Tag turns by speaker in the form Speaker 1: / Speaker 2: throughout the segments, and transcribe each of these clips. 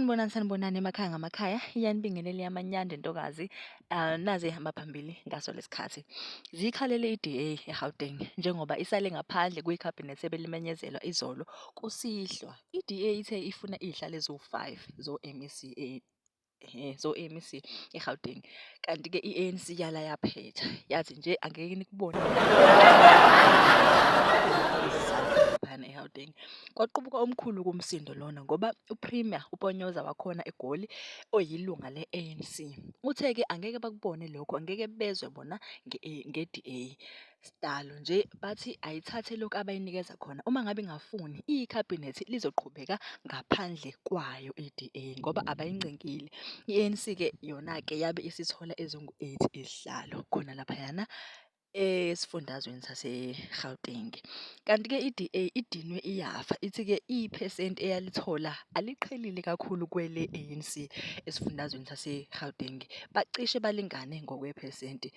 Speaker 1: Sanibonani emakhaya ngamakhaya. Iyanibingelela iyamanyanda ntokazi. Nazi ehamba phambili ngaso lesikhathi. Ziyikhalele i-DA eGauteng njengoba isale ngaphandle kwikhabhinethi ebelimenyezelwa izolo kusihlwa. I-DA ithe ifuna izihlalo eziwu-5 zo-MEC zo-MEC eGauteng. Kanti-ke i-ANC yala yaphetha. Yathi nje angeke nikubone laphana eGauteng. Kwaqubuka omkhulu kumsindo lona ngoba uPremier uPonyoza wakhona eGoli oyilunga le-ANC. Uthe-ke angeke bakubone lokho, angeke bezwe bona nge-DA. Sidalo nje bathi ayithathe lokhu abayinikeza khona. Uma ngabe ingafuni ikhabhinethi lizoqhubeka ngaphandle kwayo i-DA ngoba abayincengile. I-ANC-ke yona-ke yabe isithola ezingu-8 izihlalo khona laphayana esifundazweni sase-Gauteng. Kanti-ke i-DA idinwe iyafa, ithi-ke iphesenti eyalithola aliqhelile kakhulu kwele ANC esifundazweni sase-Gauteng. Bacishe balingane ngokwephesenti.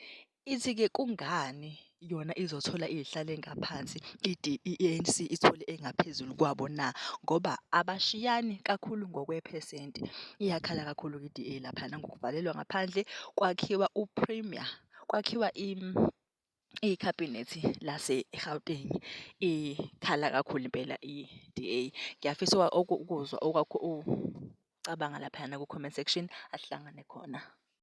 Speaker 1: Ithi-ke kungani yona izothola izihlalo engaphansi i-ANC ithole engaphezulu kwabo na? Ngoba abashiyani kakhulu ngokwephesenti. Iyakhala kakhulu i-DA laphana ngokuvalelwa ngaphandle kwakhiwa uPremier, kwakhiwa ikhabhinethi lase-Gauteng. Ikhala kakhulu impela i-DA. Ngiyafisa ukuzwa ucabanga laphayana ku-comment section asihlangane khona.